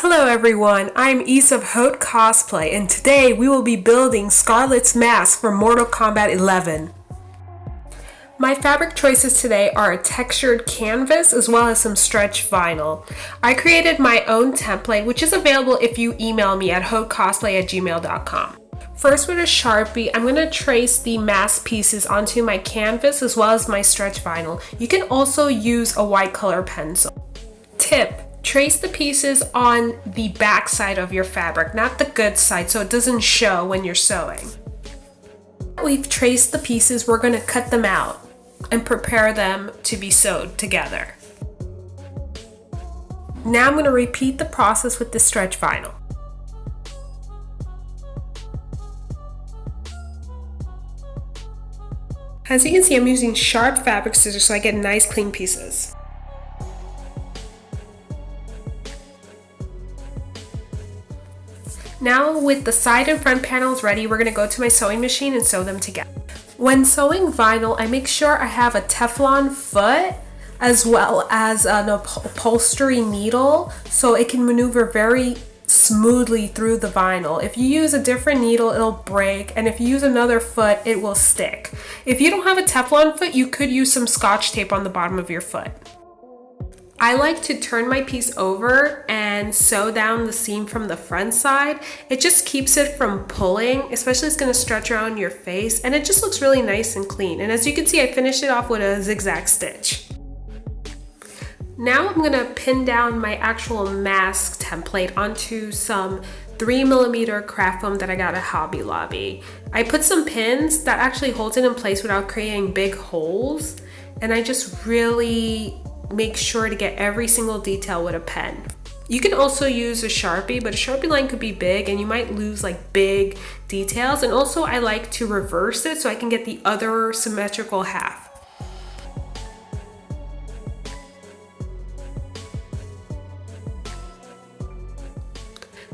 Hello everyone, I'm Ise of Haute Cosplay, and today we will be building Skarlet's mask for Mortal Kombat 11. My fabric choices today are a textured canvas as well as some stretch vinyl. I created my own template, which is available if you email me at hautecosplay@gmail.com. First, with a Sharpie, I'm going to trace the mask pieces onto my canvas as well as my stretch vinyl. You can also use a white color pencil. Tip: trace the pieces on the back side of your fabric, not the good side, so it doesn't show when you're sewing. We've traced the pieces, we're going to cut them out and prepare them to be sewed together. Now I'm going to repeat the process with the stretch vinyl. As you can see, I'm using sharp fabric scissors so I get nice clean pieces. Now with the side and front panels ready, we're going to go to my sewing machine and sew them together. When sewing vinyl, I make sure I have a Teflon foot as well as an upholstery needle so it can maneuver very smoothly through the vinyl. If you use a different needle, it'll break, and if you use another foot, it will stick. If you don't have a Teflon foot, you could use some Scotch tape on the bottom of your foot. I like to turn my piece over and sew down the seam from the front side. It just keeps it from pulling, especially it's going to stretch around your face, and it just looks really nice and clean. And as you can see, I finished it off with a zigzag stitch. Now I'm going to pin down my actual mask template onto some 3mm craft foam that I got at Hobby Lobby. I put some pins that actually holds it in place without creating big holes, and I just really make sure to get every single detail with a pen. You can also use a Sharpie, but a Sharpie line could be big and you might lose like big details. And also I like to reverse it so I can get the other symmetrical half.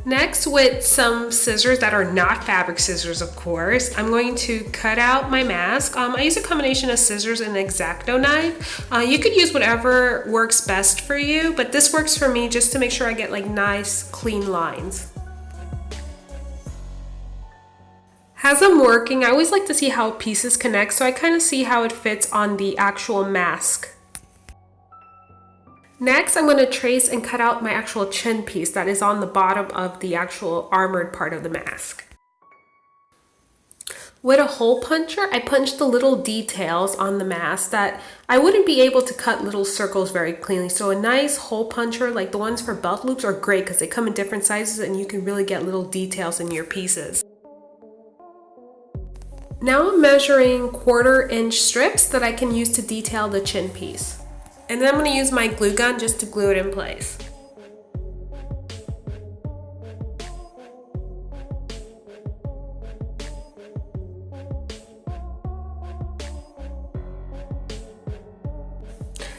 Next, with some scissors that are not fabric scissors, of course, I'm going to cut out my mask. I use a combination of scissors and an X-Acto knife. You could use whatever works best for you, but this works for me just to make sure I get like nice, clean lines. As I'm working, I always like to see how pieces connect, so I kind of see how it fits on the actual mask. Next, I'm going to trace and cut out my actual chin piece that is on the bottom of the actual armored part of the mask. With a hole puncher, I punched the little details on the mask that I wouldn't be able to cut little circles very cleanly. So a nice hole puncher, like the ones for belt loops, are great because they come in different sizes and you can really get little details in your pieces. Now I'm measuring 1/4 inch strips that I can use to detail the chin piece. And then I'm going to use my glue gun just to glue it in place.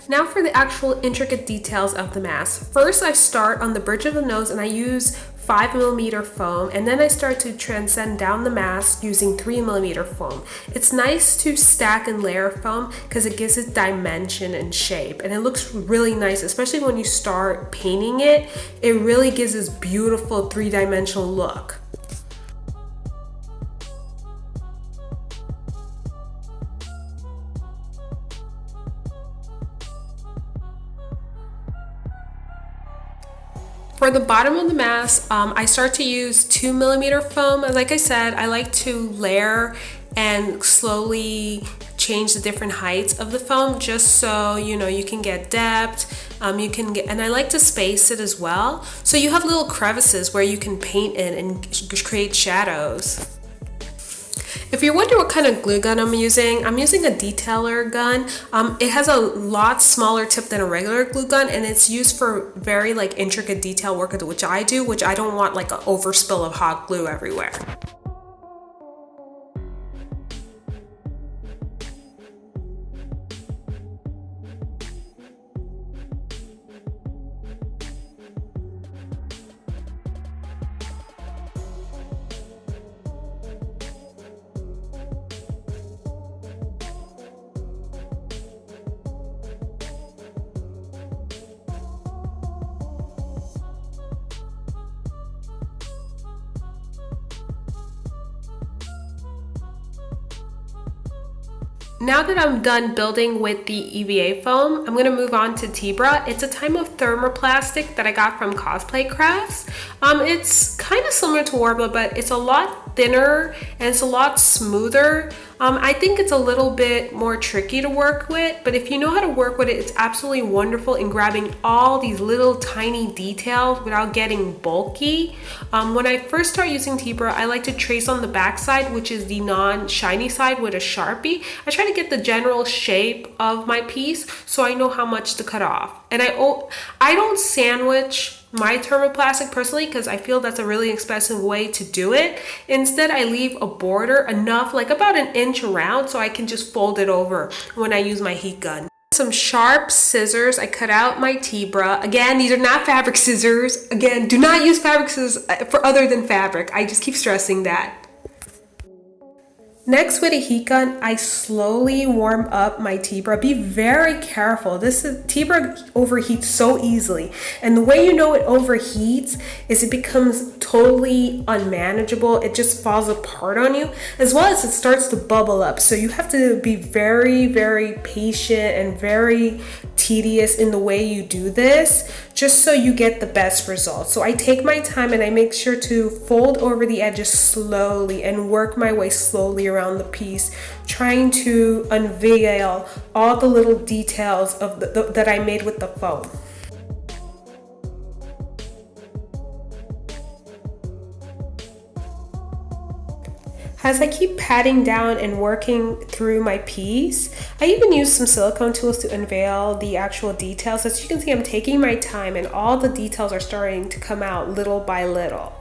Now for the actual intricate details of the mask. First, I start on the bridge of the nose and I use 5mm foam, and then I start to transcend down the mask using 3mm foam. It's nice to stack and layer foam because it gives it dimension and shape, and it looks really nice, especially when you start painting it. It really gives this beautiful 3-dimensional look. For the bottom of the mask, I start to use 2mm foam. Like I said, I like to layer and slowly change the different heights of the foam just so you can get depth. And I like to space it as well, so you have little crevices where you can paint in and create shadows. If you're wondering what kind of glue gun I'm using a detailer gun. It has a lot smaller tip than a regular glue gun, and it's used for very like intricate detail work, which I do, which I don't want like an overspill of hot glue everywhere. Now that I'm done building with the EVA foam, I'm going to move on to Thibra. It's a type of thermoplastic that I got from Cosplay Crafts. It's kind of similar to Worbla, but it's a lot thinner and it's a lot smoother. I think it's a little bit more tricky to work with, but if you know how to work with it, it's absolutely wonderful in grabbing all these little tiny details without getting bulky. When I first start using Thibra, I like to trace on the back side, which is the non-shiny side, with a Sharpie. I try to get the general shape of my piece so I know how much to cut off. And I don't sandwich my thermoplastic personally because I feel that's a really expensive way to do it. Instead, I leave a border enough, like about an inch around, so I can just fold it over when I use my heat gun. Some sharp scissors, I cut out my Thibra. Again, these are not fabric scissors. Again, do not use fabric scissors for other than fabric. I just keep stressing that. Next, with a heat gun, I slowly warm up my Thibra. Be very careful. Thibra overheats so easily. And the way you know it overheats is it becomes totally unmanageable. It just falls apart on you, as well as it starts to bubble up. So you have to be very, very patient and very tedious in the way you do this, just so you get the best results. So I take my time and I make sure to fold over the edges slowly and work my way slowly around the piece, trying to unveil all the little details of that I made with the foam. As I keep patting down and working through my piece, I even use some silicone tools to unveil the actual details. As you can see, I'm taking my time and all the details are starting to come out little by little.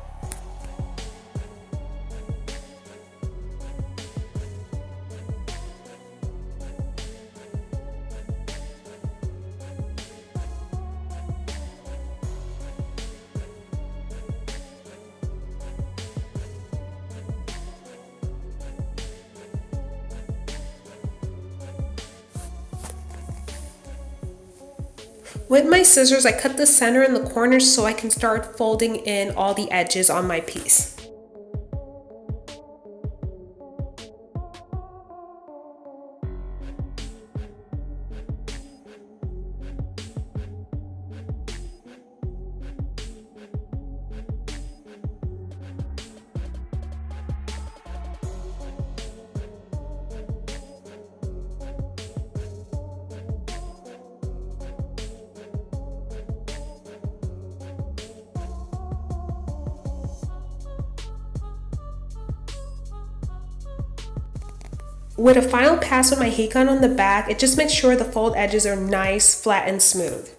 With my scissors, I cut the center and the corners so I can start folding in all the edges on my piece. With a final pass with my heat gun on the back, it just makes sure the fold edges are nice, flat, and smooth.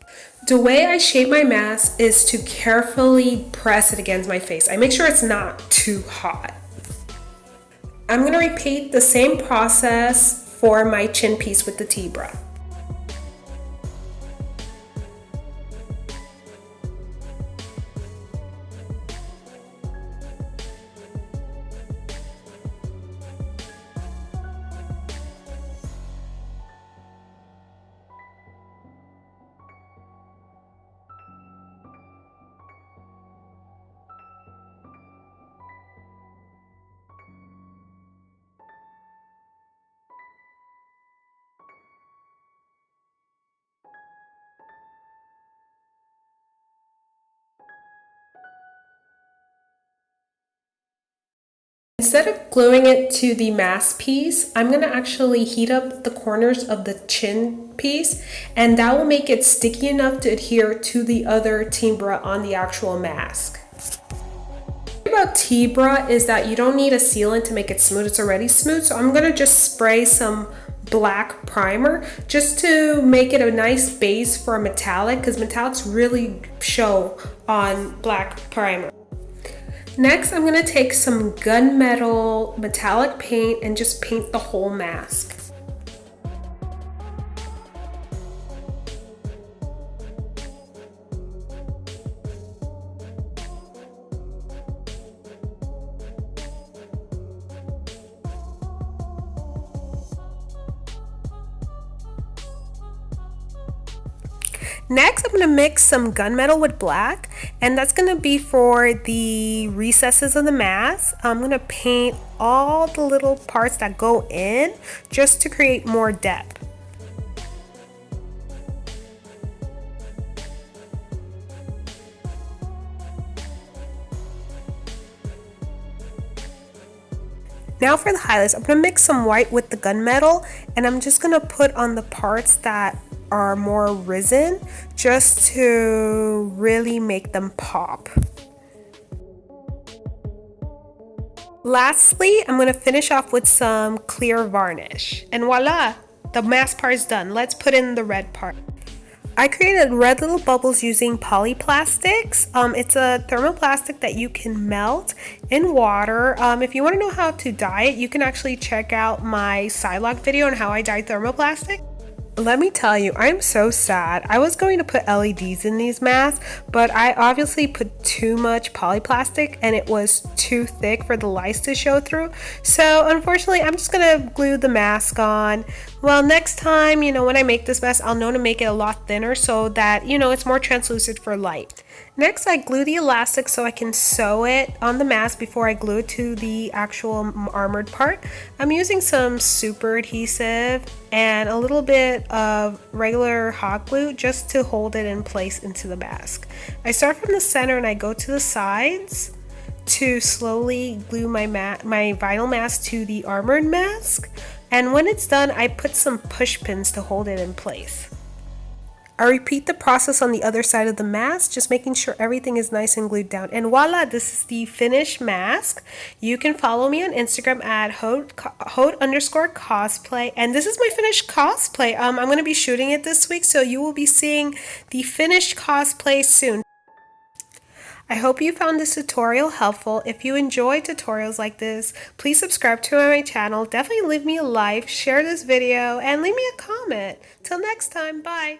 The way I shape my mask is to carefully press it against my face. I make sure it's not too hot. I'm going to repeat the same process for my chin piece with the Thibra. Instead of gluing it to the mask piece, I'm going to actually heat up the corners of the chin piece, and that will make it sticky enough to adhere to the other Thibra on the actual mask. The thing about Thibra is that you don't need a sealant to make it smooth. It's already smooth, so I'm going to just spray some black primer just to make it a nice base for a metallic, because metallics really show on black primer. Next, I'm going to take some gunmetal metallic paint and just paint the whole mask. Next, I'm going to mix some gunmetal with black, and that's going to be for the recesses of the mask. I'm going to paint all the little parts that go in just to create more depth. Now for the highlights, I'm going to mix some white with the gunmetal, and I'm just going to put on the parts that are more risen just to really make them pop. Lastly, I'm going to finish off with some clear varnish. And voila, the mask part is done. Let's put in the red part. I created red little bubbles using polyplastics. It's a thermoplastic that you can melt in water. If you want to know how to dye it, you can actually check out my side-log video on how I dye thermoplastic. Let me tell you, I'm so sad. I was going to put LEDs in these masks, but I obviously put too much polyplastic and it was too thick for the lights to show through. So unfortunately, I'm just gonna glue the mask on. Well, next time, when I make this mask, I'll know to make it a lot thinner so that, it's more translucent for light. Next, I glue the elastic so I can sew it on the mask before I glue it to the actual armored part. I'm using some super adhesive and a little bit of regular hot glue just to hold it in place into the mask. I start from the center and I go to the sides to slowly glue my vinyl mask to the armored mask. And when it's done, I put some push pins to hold it in place. I repeat the process on the other side of the mask, just making sure everything is nice and glued down. And voila, this is the finished mask. You can follow me on Instagram at hode_cosplay. And this is my finished cosplay. I'm going to be shooting it this week, so you will be seeing the finished cosplay soon. I hope you found this tutorial helpful. If you enjoy tutorials like this, please subscribe to my channel. Definitely leave me a like, share this video, and leave me a comment. Till next time, bye.